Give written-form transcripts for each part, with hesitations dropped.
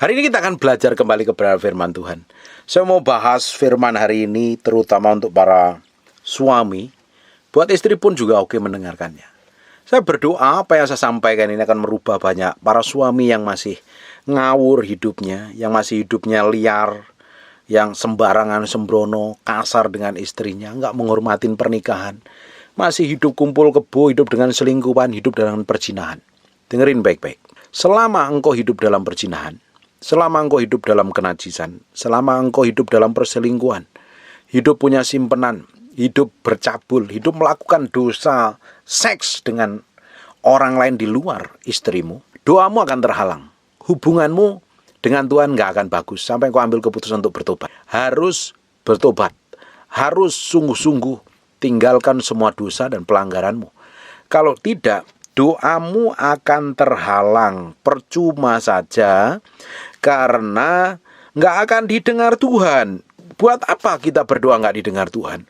Hari ini kita akan belajar kembali kepada firman Tuhan. Saya mau bahas firman hari ini terutama untuk para suami. Buat istri pun juga oke mendengarkannya. Saya berdoa apa yang saya sampaikan ini akan merubah banyak para suami yang masih ngawur hidupnya, yang masih hidupnya liar, yang sembarangan sembrono, kasar dengan istrinya, nggak menghormatin pernikahan, masih hidup kumpul kebo, hidup dengan selingkuhan, hidup dengan perzinahan. Dengerin baik-baik. Selama engkau hidup dalam perzinahan, selama engkau hidup dalam kenajisan, selama engkau hidup dalam perselingkuhan, hidup punya simpenan, hidup bercabul, hidup melakukan dosa seks dengan orang lain di luar istrimu, doamu akan terhalang. Hubunganmu dengan Tuhan gak akan bagus sampai kau ambil keputusan untuk bertobat. Harus bertobat, harus sungguh-sungguh tinggalkan semua dosa dan pelanggaranmu. Kalau tidak, doamu akan terhalang, percuma saja, karena gak akan didengar Tuhan. Buat apa kita berdoa gak didengar Tuhan?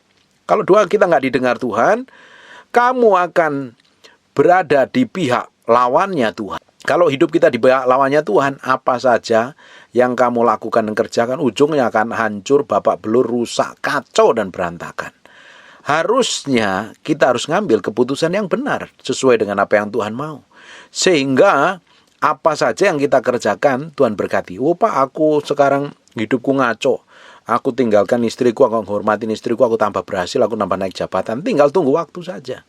Kalau doa kita gak didengar Tuhan, kamu akan berada di pihak lawannya Tuhan. Kalau hidup kita di pihak lawannya Tuhan, apa saja yang kamu lakukan dan kerjakan, ujungnya akan hancur, babak belur, rusak, kacau, dan berantakan. Harusnya kita harus ngambil keputusan yang benar sesuai dengan apa yang Tuhan mau. Sehingga apa saja yang kita kerjakan, Tuhan berkati. Oh Pak, aku sekarang hidupku ngaco. Aku tinggalkan istriku, aku menghormatin istriku, aku tambah berhasil, aku tambah naik jabatan. Tinggal tunggu waktu saja.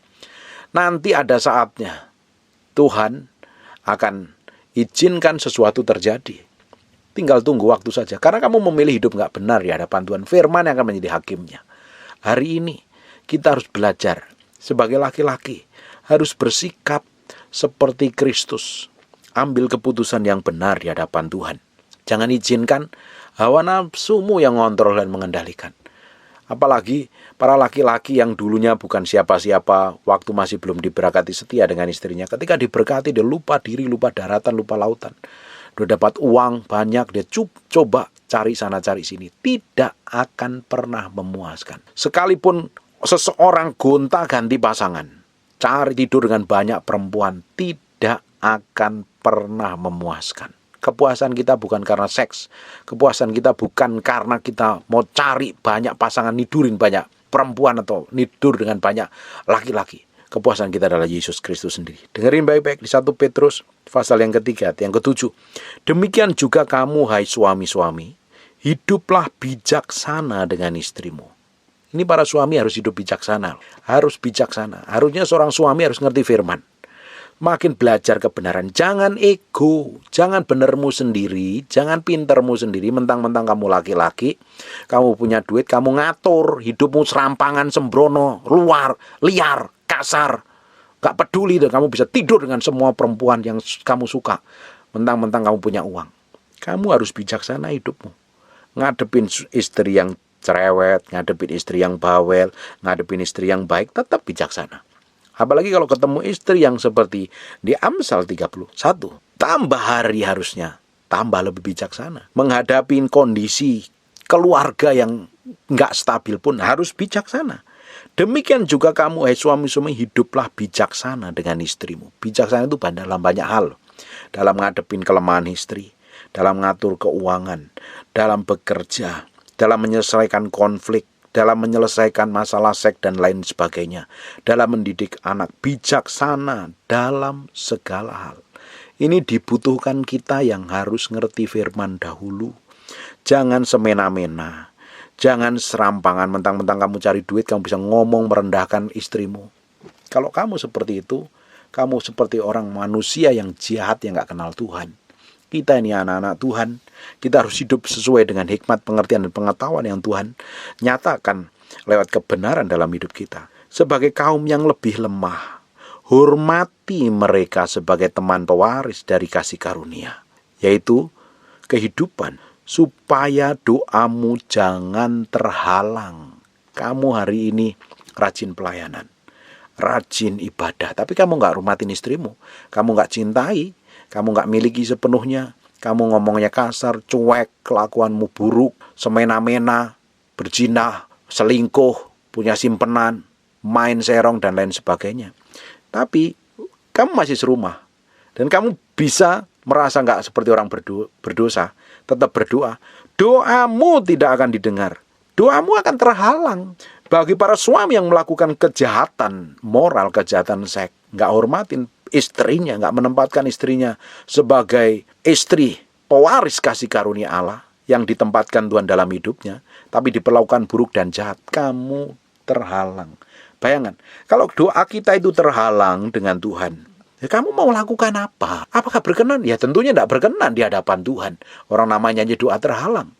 Nanti ada saatnya Tuhan akan izinkan sesuatu terjadi. Tinggal tunggu waktu saja. Karena kamu memilih hidup gak benar di hadapan Tuhan. Firman yang akan menjadi hakimnya. Hari ini kita harus belajar sebagai laki-laki, harus bersikap seperti Kristus. Ambil keputusan yang benar di hadapan Tuhan. Jangan izinkan hawa nafsumu yang ngontrol dan mengendalikan. Apalagi para laki-laki yang dulunya bukan siapa-siapa, waktu masih belum diberkati setia dengan istrinya. Ketika diberkati, dia lupa diri, lupa daratan, lupa lautan. Dia dapat uang banyak, dia coba cari sana cari sini. Tidak akan pernah memuaskan. Sekalipun seseorang gonta-ganti pasangan, cari tidur dengan banyak perempuan, tidak akan pernah memuaskan. Kepuasan kita bukan karena seks. Kepuasan kita bukan karena kita mau cari banyak pasangan, nidurin banyak perempuan atau nidur dengan banyak laki-laki. Kepuasan kita adalah Yesus Kristus sendiri. Dengerin baik-baik di 1 Petrus pasal yang ketiga, yang ke-7. Demikian juga kamu, hai suami-suami, hiduplah bijaksana dengan istrimu. Ini para suami harus hidup bijaksana. Harus bijaksana. Harusnya seorang suami harus ngerti firman. Makin belajar kebenaran, jangan ego, jangan benermu sendiri, jangan pintermu sendiri, mentang-mentang kamu laki-laki, kamu punya duit, kamu ngatur hidupmu serampangan, sembrono, liar, kasar, gak peduli, dan kamu bisa tidur dengan semua perempuan yang kamu suka, mentang-mentang kamu punya uang. Kamu harus bijaksana hidupmu, ngadepin istri yang cerewet, ngadepin istri yang bawel, ngadepin istri yang baik, tetap bijaksana. Apalagi kalau ketemu istri yang seperti di Amsal 31. Tambah hari harusnya tambah lebih bijaksana. Menghadapi kondisi keluarga yang gak stabil pun harus bijaksana. Demikian juga kamu, hai suami-suami, hiduplah bijaksana dengan istrimu. Bijaksana itu dalam banyak hal. Dalam ngadepin kelemahan istri, dalam ngatur keuangan, dalam bekerja, dalam menyelesaikan konflik, dalam menyelesaikan masalah seks dan lain sebagainya, dalam mendidik anak, bijaksana dalam segala hal. Ini dibutuhkan kita yang harus ngerti firman dahulu. Jangan semena-mena, jangan serampangan, mentang-mentang kamu cari duit, kamu bisa ngomong merendahkan istrimu. Kalau kamu seperti itu, kamu seperti orang manusia yang jahat, yang gak kenal Tuhan. Kita ini anak-anak Tuhan, kita harus hidup sesuai dengan hikmat, pengertian, dan pengetahuan yang Tuhan nyatakan lewat kebenaran dalam hidup kita. Sebagai kaum yang lebih lemah, hormati mereka sebagai teman pewaris dari kasih karunia, yaitu kehidupan, supaya doamu jangan terhalang. Kamu hari ini rajin pelayanan, rajin ibadah, tapi kamu gak hormatin istrimu, kamu gak cintai, kamu gak miliki sepenuhnya, kamu ngomongnya kasar, cuek, kelakuanmu buruk, semena-mena, berzina, selingkuh, punya simpenan, main serong, dan lain sebagainya. Tapi kamu masih serumah, dan kamu bisa merasa nggak seperti orang berdosa, tetap berdoa, doamu tidak akan didengar. Doamu akan terhalang. Bagi para suami yang melakukan kejahatan moral, kejahatan seks, nggak hormatin istrinya, nggak menempatkan istrinya sebagai istri pewaris kasih karunia Allah yang ditempatkan Tuhan dalam hidupnya, tapi diperlakukan buruk dan jahat, kamu terhalang. Bayangkan, kalau doa kita itu terhalang dengan Tuhan, ya kamu mau lakukan apa? Apakah berkenan? Ya tentunya tidak berkenan di hadapan Tuhan. Orang namanya aja doa terhalang.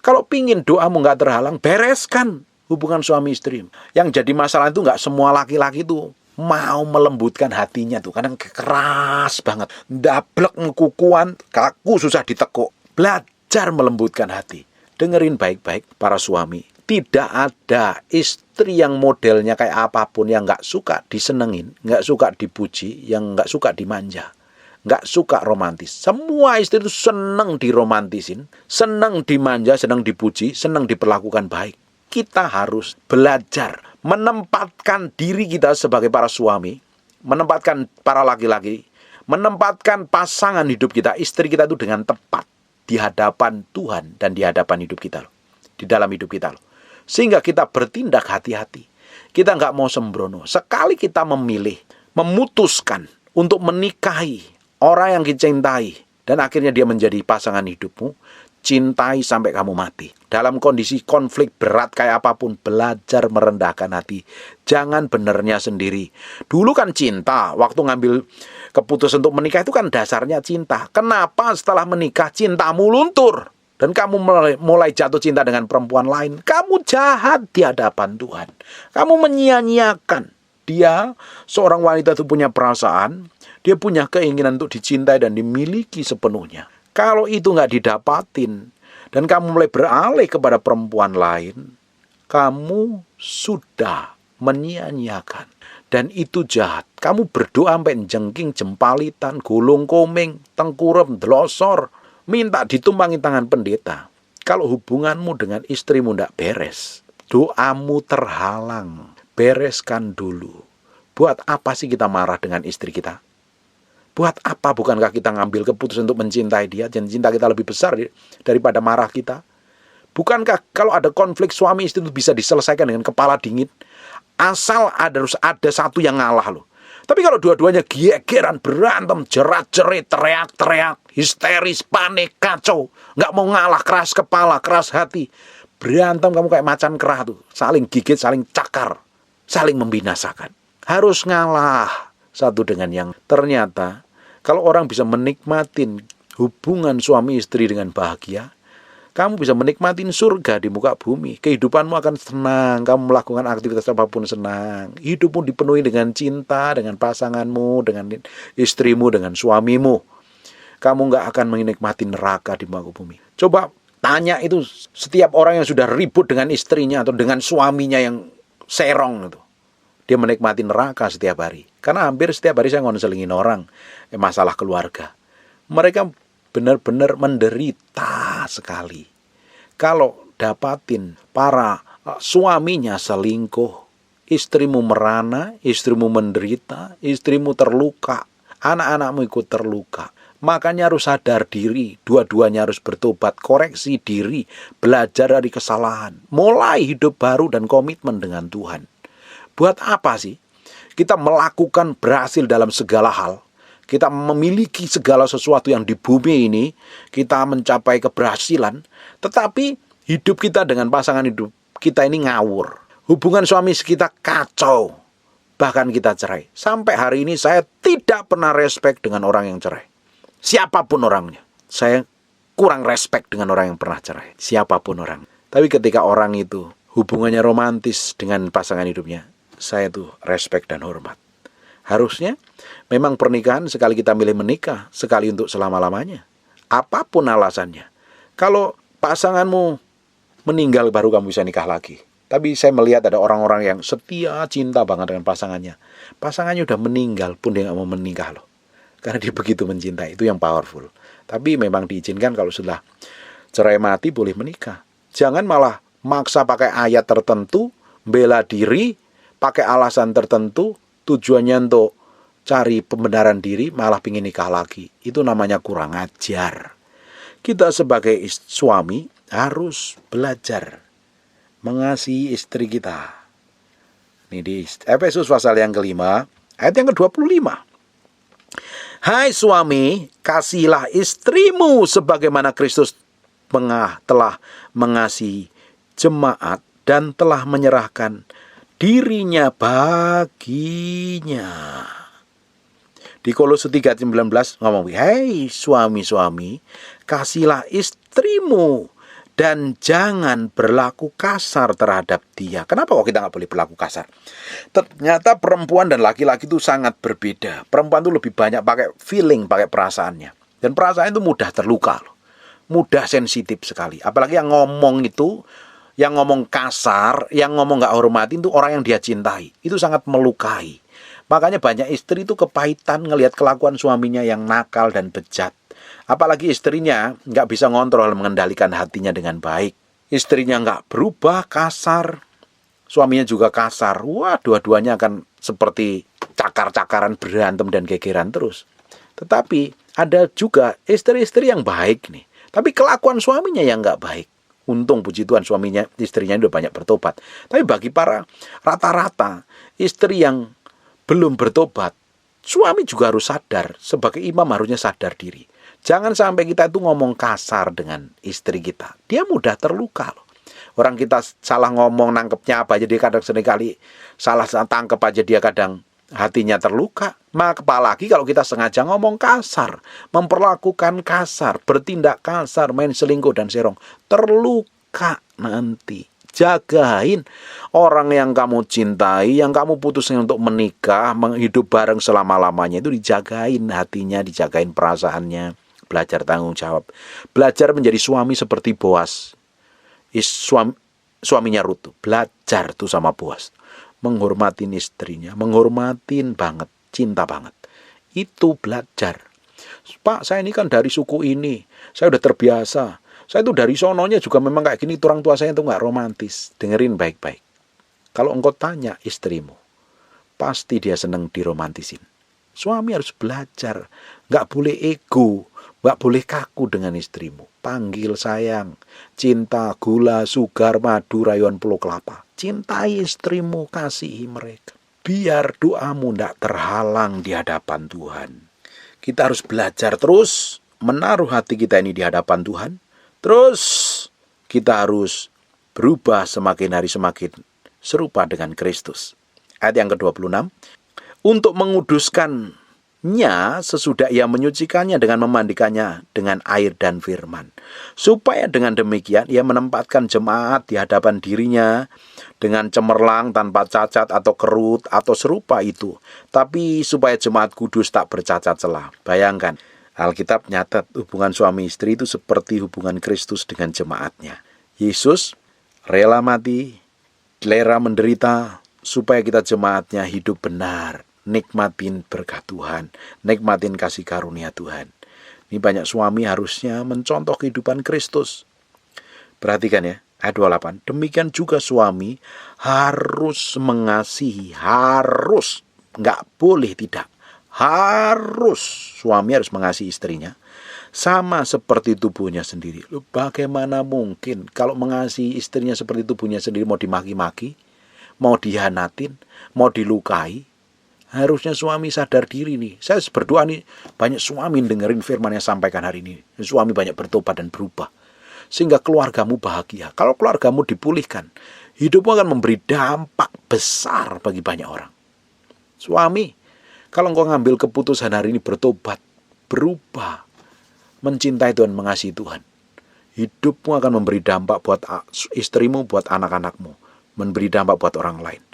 Kalau pingin doamu nggak terhalang, bereskan hubungan suami istri. Yang jadi masalah itu nggak semua laki-laki itu mau melembutkan hatinya tuh. Kadang keras banget. Ndablek ngekukuan, kaku susah ditekuk. Belajar melembutkan hati. Dengerin baik-baik para suami. Tidak ada istri yang modelnya kayak apapun yang nggak suka disenengin, nggak suka dipuji, yang nggak suka dimanja, nggak suka romantis. Semua istri itu seneng diromantisin, seneng dimanja, seneng dipuji, seneng diperlakukan baik. Kita harus belajar menempatkan diri kita sebagai para suami, menempatkan para laki-laki, menempatkan pasangan hidup kita, istri kita itu dengan tepat di hadapan Tuhan dan di hadapan hidup kita loh, di dalam hidup kita loh. Sehingga kita bertindak hati-hati. Kita nggak mau sembrono. Sekali kita memilih, memutuskan untuk menikahi orang yang kita cintai, dan akhirnya dia menjadi pasangan hidupmu, cintai sampai kamu mati. Dalam kondisi konflik berat kayak apapun, belajar merendahkan hati. Jangan benernya sendiri. Dulu kan cinta, waktu ngambil keputusan untuk menikah itu kan dasarnya cinta. Kenapa setelah menikah cintamu luntur? Dan kamu mulai jatuh cinta dengan perempuan lain. Kamu jahat di hadapan Tuhan. Kamu menyia-nyiakan. Dia, seorang wanita itu punya perasaan. Dia punya keinginan untuk dicintai dan dimiliki sepenuhnya. Kalau itu nggak didapatin, dan kamu mulai beralih kepada perempuan lain, kamu sudah menyia-nyiakan. Dan itu jahat. Kamu berdoa sampai jengking, jempalitan, gulung komeng, tengkurem, delosor, minta ditumpangi tangan pendeta. Kalau hubunganmu dengan istrimu tidak beres, doamu terhalang. Bereskan dulu. Buat apa sih kita marah dengan istri kita? Buat apa bukankah kita ngambil keputusan untuk mencintai dia, dan cinta kita lebih besar daripada marah kita? Bukankah kalau ada konflik suami istri itu bisa diselesaikan dengan kepala dingin? Asal harus ada satu yang ngalah loh. Tapi kalau dua-duanya gegeran, berantem, jerat-jerit, teriak-teriak, histeris, panik, kacau, nggak mau ngalah, keras kepala, keras hati, berantem kamu kayak macan kerah tuh, saling gigit, saling cakar, saling membinasakan. Harus ngalah satu dengan yang ternyata kalau orang bisa menikmatin hubungan suami istri dengan bahagia, kamu bisa menikmatin surga di muka bumi. Kehidupanmu akan senang. Kamu melakukan aktivitas apapun senang. Hidupmu dipenuhi dengan cinta, dengan pasanganmu, dengan istrimu, dengan suamimu. Kamu nggak akan menikmati neraka di muka bumi. Coba tanya itu setiap orang yang sudah ribut dengan istrinya atau dengan suaminya yang serong itu. Dia menikmati neraka setiap hari. Karena hampir setiap hari saya ngonselingin orang masalah keluarga. Mereka benar-benar menderita sekali. Kalau dapatin para suaminya selingkuh, istrimu merana, istrimu menderita, istrimu terluka, anak-anakmu ikut terluka. Makanya harus sadar diri, dua-duanya harus bertobat, koreksi diri, belajar dari kesalahan, mulai hidup baru dan komitmen dengan Tuhan. Buat apa sih kita melakukan berhasil dalam segala hal? Kita memiliki segala sesuatu yang di bumi ini, kita mencapai keberhasilan, tetapi hidup kita dengan pasangan hidup kita ini ngawur. Hubungan suami kita kacau, bahkan kita cerai. Sampai hari ini saya tidak pernah respect dengan orang yang cerai. Siapapun orangnya, saya kurang respect dengan orang yang pernah cerai. Siapapun orang. Tapi ketika orang itu hubungannya romantis dengan pasangan hidupnya, saya tuh respect dan hormat. Harusnya memang pernikahan sekali kita milih menikah, sekali untuk selama-lamanya. Apapun alasannya. Kalau pasanganmu meninggal baru kamu bisa nikah lagi. Tapi saya melihat ada orang-orang yang setia cinta banget dengan pasangannya. Pasangannya udah meninggal pun dia gak mau menikah loh. Karena dia begitu mencintai, itu yang powerful. Tapi memang diizinkan kalau sudah cerai mati boleh menikah. Jangan malah maksa pakai ayat tertentu, bela diri, pakai alasan tertentu, tujuannya untuk cari pembenaran diri, malah pingin nikah lagi. Itu namanya kurang ajar. Kita sebagai suami harus belajar mengasihi istri kita. Ini di Efesus pasal yang kelima, ayat yang ke-25. Hai suami, kasihilah istrimu sebagaimana Kristus telah mengasihi jemaat dan telah menyerahkan dirinya baginya. Di Kolose 3:19 ngomong, "Hei suami-suami, kasihilah istrimu dan jangan berlaku kasar terhadap dia." Kenapa kok kita nggak boleh berlaku kasar? Ternyata perempuan dan laki-laki itu sangat berbeda. Perempuan itu lebih banyak pakai feeling, pakai perasaannya. Dan perasaan itu mudah terluka loh. Mudah sensitif sekali. Apalagi yang ngomong itu, yang ngomong kasar, yang ngomong nggak hormatin itu orang yang dia cintai. Itu sangat melukai. Makanya banyak istri itu kepahitan ngelihat kelakuan suaminya yang nakal dan bejat. Apalagi istrinya nggak bisa ngontrol, mengendalikan hatinya dengan baik. Istrinya nggak berubah, kasar. Suaminya juga kasar. Wah, dua-duanya akan seperti cakar-cakaran, berantem dan gegeran terus. Tetapi ada juga istri-istri yang baik nih. Tapi kelakuan suaminya yang nggak baik. Untung puji Tuhan suaminya, istrinya udah banyak bertobat. Tapi bagi para rata-rata istri yang belum bertobat, suami juga harus sadar. Sebagai imam harusnya sadar diri. Jangan sampai kita itu ngomong kasar dengan istri kita. Dia mudah terluka loh. Orang kita salah ngomong, nangkepnya apa aja, dia kadang seringkali salah tangkep aja, dia kadang hatinya terluka. Maka apalagi kalau kita sengaja ngomong kasar, memperlakukan kasar, bertindak kasar, main selingkuh dan serong, terluka nanti. Jagain orang yang kamu cintai, yang kamu putuskan untuk menikah, hidup bareng selama-lamanya, itu dijagain hatinya, dijagain perasaannya. Belajar tanggung jawab. Belajar menjadi suami seperti Boas. Suaminya Rut. Belajar tuh sama Boas. Menghormatin istrinya, menghormatin banget, cinta banget. Itu belajar. Pak, saya ini kan dari suku ini, saya udah terbiasa. Saya itu dari sononya juga memang kayak gini, orang tua saya itu nggak romantis. Dengerin baik-baik. Kalau engkau tanya istrimu, pasti dia seneng diromantisin. Suami harus belajar, nggak boleh ego, nggak boleh kaku dengan istrimu. Panggil sayang, cinta, gula, sugar, madu, rayuan pulau kelapa. Cintai istrimu, kasihi mereka. Biar doamu nggak terhalang di hadapan Tuhan. Kita harus belajar terus menaruh hati kita ini di hadapan Tuhan. Terus kita harus berubah semakin hari semakin serupa dengan Kristus. Ayat yang ke-26. Untuk menguduskannya sesudah ia menyucikannya dengan memandikannya dengan air dan firman. Supaya dengan demikian ia menempatkan jemaat di hadapan dirinya dengan cemerlang, tanpa cacat atau kerut atau serupa itu. Tapi supaya jemaat kudus, tak bercacat celah. Bayangkan. Alkitab nyatat hubungan suami istri itu seperti hubungan Kristus dengan jemaatnya. Yesus rela mati, rela menderita, supaya kita jemaatnya hidup benar, nikmatin berkat Tuhan, nikmatin kasih karunia Tuhan. Ini banyak suami harusnya mencontoh kehidupan Kristus. Perhatikan ya, ayat 28. Demikian juga suami harus mengasihi, harus, nggak boleh tidak. Suami harus mengasihi istrinya sama seperti tubuhnya sendiri. Bagaimana mungkin kalau mengasihi istrinya seperti tubuhnya sendiri mau dimaki-maki, mau dihianatin, mau dilukai? Harusnya suami sadar diri nih. Saya berdoa nih, banyak suami dengerin firman yang sampaikan hari ini. Suami banyak bertobat dan berubah. Sehingga keluargamu bahagia. Kalau keluargamu dipulihkan, hidupmu akan memberi dampak besar bagi banyak orang. Suami, kalau engkau ngambil keputusan hari ini bertobat, berubah, mencintai Tuhan, mengasihi Tuhan, hidupmu akan memberi dampak buat istrimu, buat anak-anakmu, memberi dampak buat orang lain.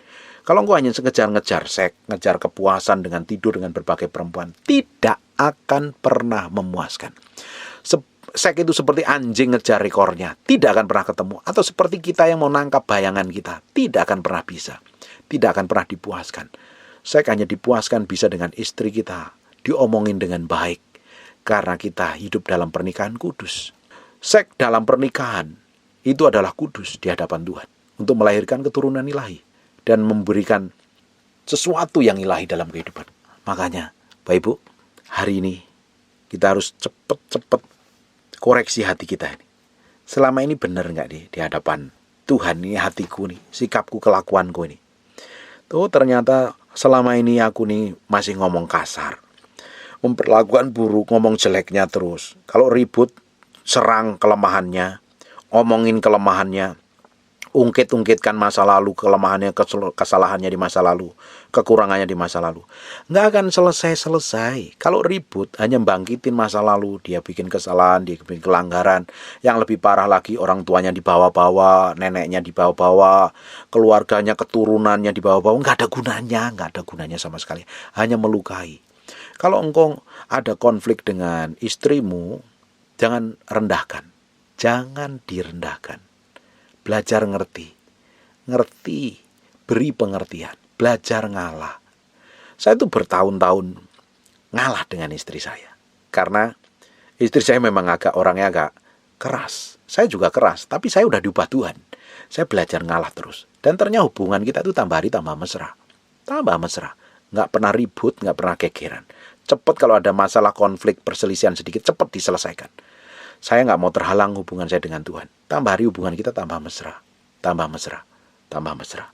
Kalau engkau hanya ngejar seks, ngejar kepuasan dengan tidur dengan berbagai perempuan, tidak akan pernah memuaskan. Seks itu seperti anjing ngejar ekornya, tidak akan pernah ketemu. Atau seperti kita yang mau nangkap bayangan kita, tidak akan pernah bisa, tidak akan pernah dipuaskan. Seks hanya dipuaskan bisa dengan istri kita, diomongin dengan baik, karena kita hidup dalam pernikahan kudus. Seks dalam pernikahan itu adalah kudus di hadapan Tuhan, untuk melahirkan keturunan ilahi dan memberikan sesuatu yang ilahi dalam kehidupan. Makanya, Bapak Ibu, hari ini kita harus cepet-cepet koreksi hati kita ini. Selama ini benar nggak di hadapan Tuhan ini hatiku nih, sikapku, kelakuanku ini. Tuh ternyata selama ini aku nih masih ngomong kasar, memperlakukan buruk, ngomong jeleknya terus. Kalau ribut, serang kelemahannya, omongin kelemahannya, ungkit-ungkitkan masa lalu, kelemahannya, kesalahannya di masa lalu, kekurangannya di masa lalu. Nggak akan selesai-selesai. Kalau ribut, hanya bangkitin masa lalu. Dia bikin kesalahan, dia bikin pelanggaran. Yang lebih parah lagi, orang tuanya dibawa-bawa, neneknya dibawa-bawa, keluarganya, keturunannya dibawa-bawa. Nggak ada gunanya sama sekali. Hanya melukai. Kalau engkau ada konflik dengan istrimu, jangan rendahkan. Jangan direndahkan. Belajar ngerti, beri pengertian, belajar ngalah. Saya itu bertahun-tahun ngalah dengan istri saya. Karena istri saya memang orangnya agak keras. Saya juga keras, tapi saya udah diubah Tuhan. Saya belajar ngalah terus. Dan ternyata hubungan kita itu tambah hari tambah mesra. Tambah mesra. Nggak pernah ribut, nggak pernah gegeran. Cepat kalau ada masalah konflik, perselisihan sedikit, cepat diselesaikan. Saya nggak mau terhalang hubungan saya dengan Tuhan. Tambah hari hubungan kita tambah mesra. Tambah mesra. Tambah mesra.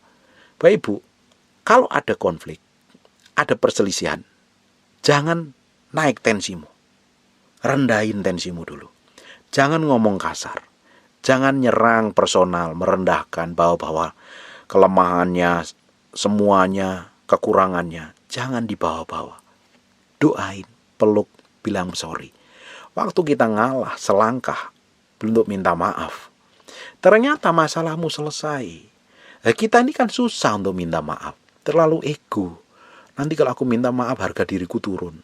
Bapak Ibu, kalau ada konflik, ada perselisihan, jangan naik tensimu. Rendahin tensimu dulu. Jangan ngomong kasar. Jangan nyerang personal, merendahkan, bawa-bawa kelemahannya, semuanya, kekurangannya. Jangan dibawa-bawa. Doain, peluk, bilang sorry. Waktu kita ngalah selangkah untuk minta maaf, ternyata masalahmu selesai. Kita ini kan susah untuk minta maaf, terlalu ego. Nanti kalau aku minta maaf harga diriku turun.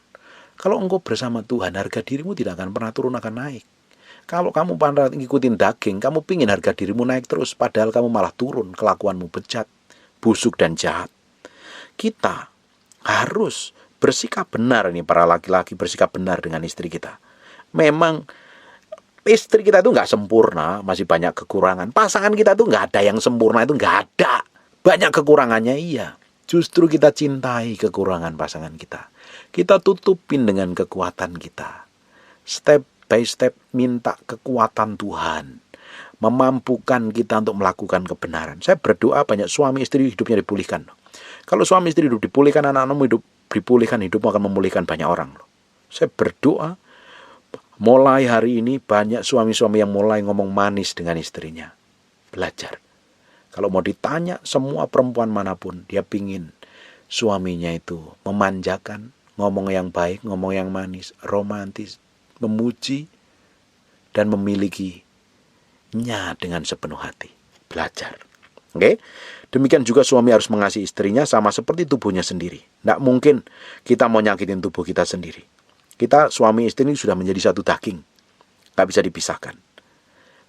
Kalau engkau bersama Tuhan, harga dirimu tidak akan pernah turun, akan naik. Kalau kamu pandang ngikutin daging, kamu pingin harga dirimu naik terus, padahal kamu malah turun, kelakuanmu bejat, busuk dan jahat. Kita harus bersikap benar, ini para laki-laki bersikap benar dengan istri kita. Memang istri kita itu nggak sempurna, masih banyak kekurangan. Pasangan kita itu nggak ada yang sempurna, itu nggak ada. Banyak kekurangannya, iya. Justru kita cintai kekurangan pasangan kita. Kita tutupin dengan kekuatan kita. Step by step minta kekuatan Tuhan. Memampukan kita untuk melakukan kebenaran. Saya berdoa banyak suami istri hidupnya dipulihkan. Kalau suami istri hidup dipulihkan, anak-anakmu hidup dipulihkan, hidupmu akan memulihkan banyak orang. Saya berdoa mulai hari ini banyak suami-suami yang mulai ngomong manis dengan istrinya. Belajar. Kalau mau ditanya semua perempuan manapun, dia pingin suaminya itu memanjakan, ngomong yang baik, ngomong yang manis, romantis, memuji, dan memilikinya dengan sepenuh hati. Belajar. Oke? Demikian juga suami harus mengasihi istrinya sama seperti tubuhnya sendiri. Tidak mungkin kita mau nyakitin tubuh kita sendiri. Kita suami istri ini sudah menjadi satu daging. Gak bisa dipisahkan.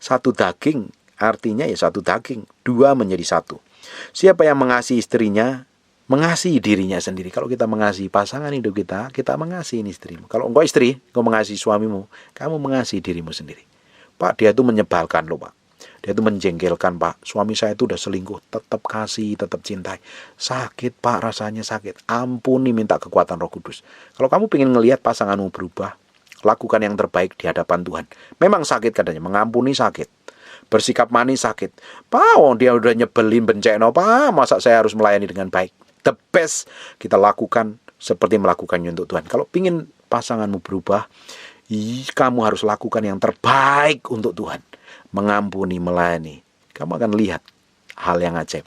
Satu daging artinya ya satu daging. Dua menjadi satu. Siapa yang mengasihi istrinya, mengasihi dirinya sendiri. Kalau kita mengasihi pasangan hidup kita, kita mengasihi istrimu. Kalau engkau istri, engkau mengasihi suamimu, kamu mengasihi dirimu sendiri. Pak, dia itu menyebalkan loh Pak. Dia itu menjengkelkan Pak. Suami saya itu udah selingkuh. Tetap kasih, tetap cintai. Sakit Pak, rasanya sakit. Ampuni, minta kekuatan Roh Kudus. Kalau kamu pengen ngelihat pasanganmu berubah, lakukan yang terbaik di hadapan Tuhan. Memang sakit katanya, mengampuni sakit. Bersikap manis sakit. Pak, dia udah nyebelin, bencana Pak. Masa saya harus melayani dengan baik? The best kita lakukan seperti melakukannya untuk Tuhan. Kalau pengen pasanganmu berubah, kamu harus lakukan yang terbaik untuk Tuhan. Mengampuni, melayani. Kamu akan lihat hal yang ajaib.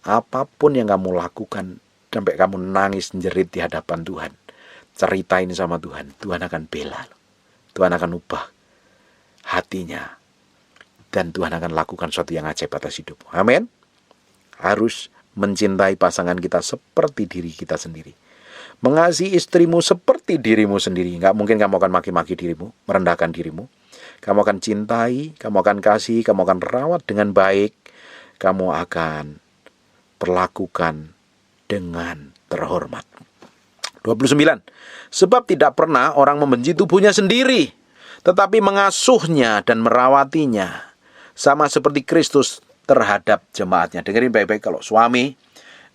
Apapun yang kamu lakukan, sampai kamu nangis, jerit di hadapan Tuhan, ceritain sama Tuhan, Tuhan akan bela. Tuhan akan ubah hatinya. Dan Tuhan akan lakukan sesuatu yang ajaib atas hidupmu. Amin. Harus mencintai pasangan kita seperti diri kita sendiri. Mengasihi istrimu seperti dirimu sendiri. Nggak mungkin kamu akan maki-maki dirimu, merendahkan dirimu. Kamu akan cintai, kamu akan kasih, kamu akan rawat dengan baik. Kamu akan perlakukan dengan terhormat. 29. Sebab tidak pernah orang membenci tubuhnya sendiri, tetapi mengasuhnya dan merawatinya, sama seperti Kristus terhadap jemaatnya. Dengerin baik-baik, kalau suami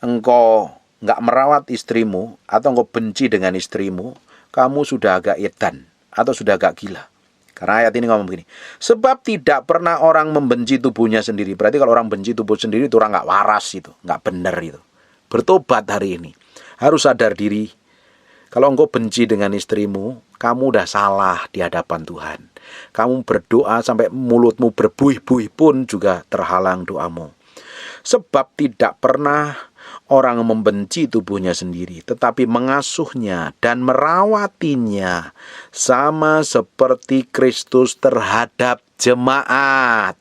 engkau nggak merawat istrimu, atau engkau benci dengan istrimu, kamu sudah agak edan, atau sudah agak gila. Karena ayat ini ngomong begini, sebab tidak pernah orang membenci tubuhnya sendiri. Berarti kalau orang benci tubuh sendiri, itu orang nggak waras, itu nggak benar itu. Bertobat hari ini, harus sadar diri. Kalau engkau benci dengan istrimu, kamu udah salah di hadapan Tuhan. Kamu berdoa sampai mulutmu berbuih-buih pun juga terhalang doamu. Sebab tidak pernah orang membenci tubuhnya sendiri, tetapi mengasuhnya dan merawatinya, sama seperti Kristus terhadap jemaat.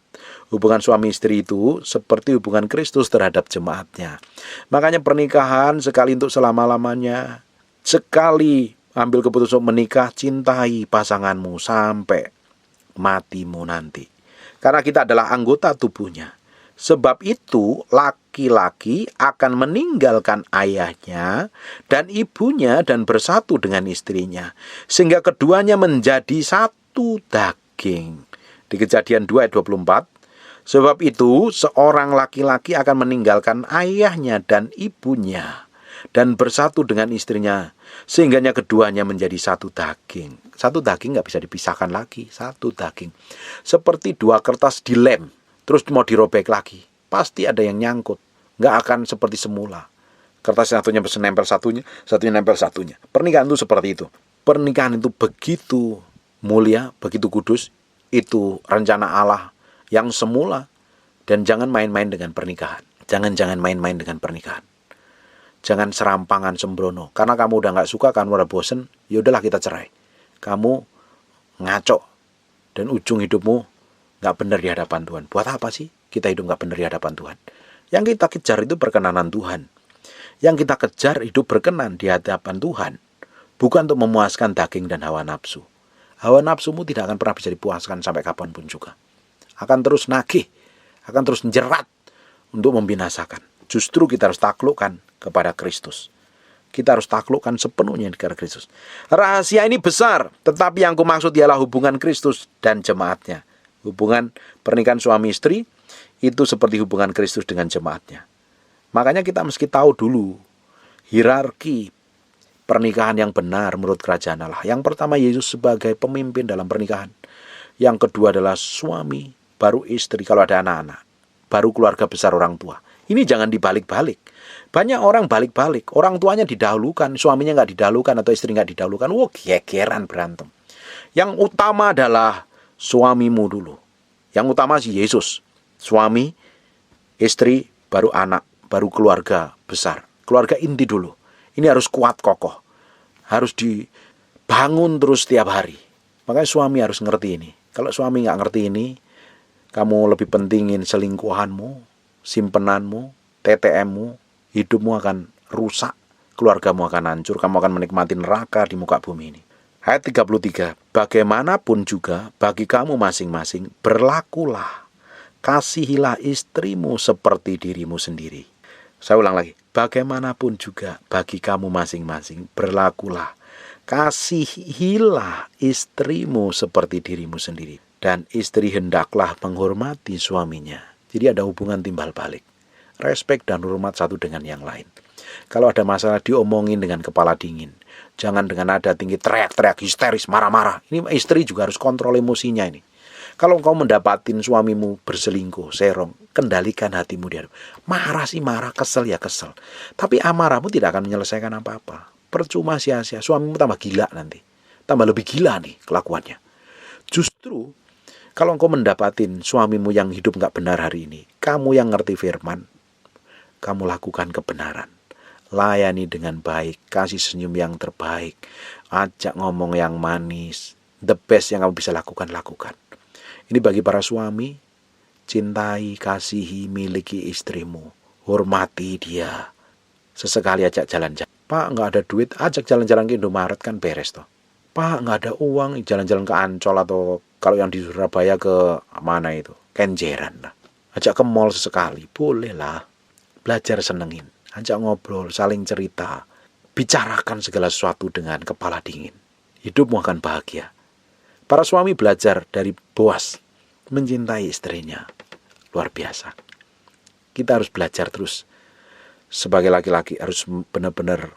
Hubungan suami istri itu seperti hubungan Kristus terhadap jemaatnya. Makanya pernikahan sekali untuk selama-lamanya. Sekali ambil keputusan menikah, cintai pasanganmu sampai matimu nanti. Karena kita adalah anggota tubuhnya. Sebab itu laki-laki akan meninggalkan ayahnya dan ibunya dan bersatu dengan istrinya, sehingga keduanya menjadi satu daging. Di Kejadian 2 ayat 24. Sebab itu seorang laki-laki akan meninggalkan ayahnya dan ibunya dan bersatu dengan istrinya, sehingga keduanya menjadi satu daging. Satu daging nggak bisa dipisahkan lagi, satu daging. Seperti dua kertas dilem, terus mau dirobek lagi, pasti ada yang nyangkut. Nggak akan seperti semula. Kertas satunya nempel satunya, satunya nempel satunya. Pernikahan itu seperti itu. Pernikahan itu begitu mulia, begitu kudus. Itu rencana Allah yang semula. Dan jangan main-main dengan pernikahan. Jangan main-main dengan pernikahan. Jangan serampangan sembrono. Karena kamu udah gak suka, kamu udah bosen, yaudahlah kita cerai. Kamu ngaco. Dan ujung hidupmu gak benar di hadapan Tuhan. Buat apa sih kita hidup gak benar di hadapan Tuhan? Yang kita kejar itu perkenanan Tuhan. Yang kita kejar hidup berkenan di hadapan Tuhan. Bukan untuk memuaskan daging dan hawa nafsu. Hawa nafsumu tidak akan pernah bisa dipuaskan sampai kapanpun juga. Akan terus nagih. Akan terus menjerat untuk membinasakan. Justru kita harus taklukkan kepada Kristus. Kita harus taklukkan sepenuhnya kepada Kristus. Rahasia ini besar, tetapi yang kumaksud ialah hubungan Kristus dan jemaatnya. Hubungan pernikahan suami istri itu seperti hubungan Kristus dengan jemaatnya. Makanya kita mesti tahu dulu hierarki pernikahan yang benar menurut kerajaan Allah. Yang pertama, Yesus sebagai pemimpin dalam pernikahan. Yang kedua adalah suami, baru istri kalau ada anak-anak, baru keluarga besar orang tua. Ini jangan dibalik-balik. Banyak orang balik-balik. Orang tuanya didahulukan, suaminya nggak didahulukan atau istri nggak didahulukan. Wah, gegeran berantem. Yang utama adalah suamimu dulu. Yang utama si Yesus. Suami, istri, baru anak, baru keluarga besar. Keluarga inti dulu. Ini harus kuat kokoh. Harus dibangun terus setiap hari. Makanya suami harus ngerti ini. Kalau suami nggak ngerti ini, kamu lebih pentingin selingkuhanmu, simpenanmu, TTM-mu, hidupmu akan rusak, keluargamu akan hancur, kamu akan menikmati neraka di muka bumi ini. Ayat 33, bagaimanapun juga bagi kamu masing-masing, berlakulah, kasihilah istrimu seperti dirimu sendiri. Saya ulang lagi, bagaimanapun juga bagi kamu masing-masing, berlakulah, kasihilah istrimu seperti dirimu sendiri. Dan istri hendaklah menghormati suaminya. Jadi ada hubungan timbal balik. Respek dan hormat satu dengan yang lain. Kalau ada masalah diomongin dengan kepala dingin. Jangan dengan nada tinggi, teriak-teriak, histeris, marah-marah. Ini istri juga harus kontrol emosinya ini. Kalau kau mendapatin suamimu berselingkuh, serong, kendalikan hatimu dia. Marah sih marah, kesel ya kesel. Tapi amarahmu tidak akan menyelesaikan apa-apa. Percuma sia-sia, suamimu tambah gila nanti. Tambah lebih gila nih kelakuannya. Justru kalau engkau mendapatin suamimu yang hidup gak benar hari ini, kamu yang ngerti firman, kamu lakukan kebenaran. Layani dengan baik, kasih senyum yang terbaik, ajak ngomong yang manis, the best yang kamu bisa lakukan. Ini bagi para suami, cintai, kasihi, miliki istrimu, hormati dia. Sesekali ajak jalan-jalan. Pak, gak ada duit, ajak jalan-jalan ke Indomaret kan beres toh. Pak, gak ada uang, jalan-jalan ke Ancol atau kalau yang di Surabaya ke mana itu? Kenjeran lah. Ajak ke mall sesekali, boleh lah. Belajar senengin. Ajak ngobrol, saling cerita. Bicarakan segala sesuatu dengan kepala dingin. Hidupmu akan bahagia. Para suami belajar dari Boas. Mencintai istrinya. Luar biasa. Kita harus belajar terus. sebagai laki-laki harus benar-benar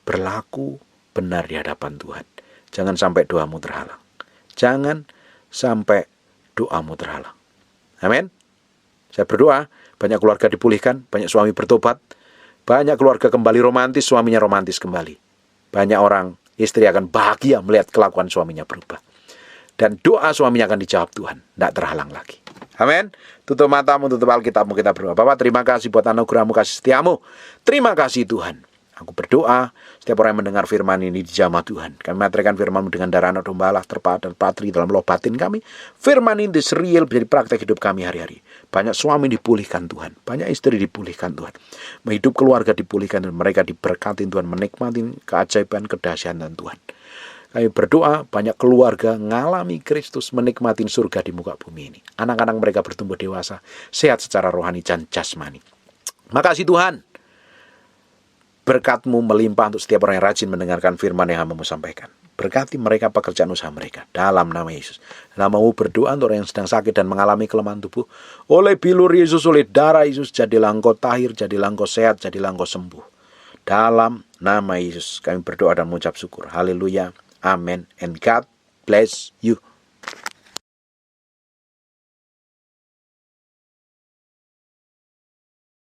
berlaku benar di hadapan Tuhan. Jangan sampai doamu terhalang. Jangan sampai doamu terhalang. Amin. Saya berdoa banyak keluarga dipulihkan, banyak suami bertobat, banyak keluarga kembali romantis, suaminya romantis kembali. Banyak orang, istri akan bahagia melihat kelakuan suaminya berubah. Dan doa suaminya akan dijawab Tuhan, tidak terhalang lagi. Amin. Tutup matamu, tutup Alkitabmu, kita berdoa. Bapak, terima kasih buat anugerahmu, kasih setiamu. Terima kasih Tuhan. Aku berdoa, setiap orang yang mendengar firman ini dijamah Tuhan. Kami materikan firman-Mu dengan darah anak domba Allah terpahat dan patri dalam loh batin kami. Firman ini serial menjadi praktek hidup kami hari-hari. Banyak suami dipulihkan Tuhan. Banyak istri dipulihkan Tuhan. Hidup keluarga dipulihkan dan mereka diberkati Tuhan. Menikmati keajaiban, kedahsyatan Tuhan. Kami berdoa banyak keluarga mengalami Kristus, menikmati surga di muka bumi ini. Anak-anak mereka bertumbuh dewasa, sehat secara rohani dan jasmani. Makasih Tuhan. Berkat-Mu melimpah untuk setiap orang yang rajin mendengarkan firman yang hamba-Mu sampaikan. Berkati mereka pekerjaan usaha mereka. Dalam nama Yesus. Nama-Mu berdoa untuk orang yang sedang sakit dan mengalami kelemahan tubuh. Oleh bilur Yesus, oleh darah Yesus, jadilah engkau tahir, jadilah engkau sehat, jadilah engkau sembuh. Dalam nama Yesus kami berdoa dan mengucap syukur. Haleluya. Amen. And God bless you.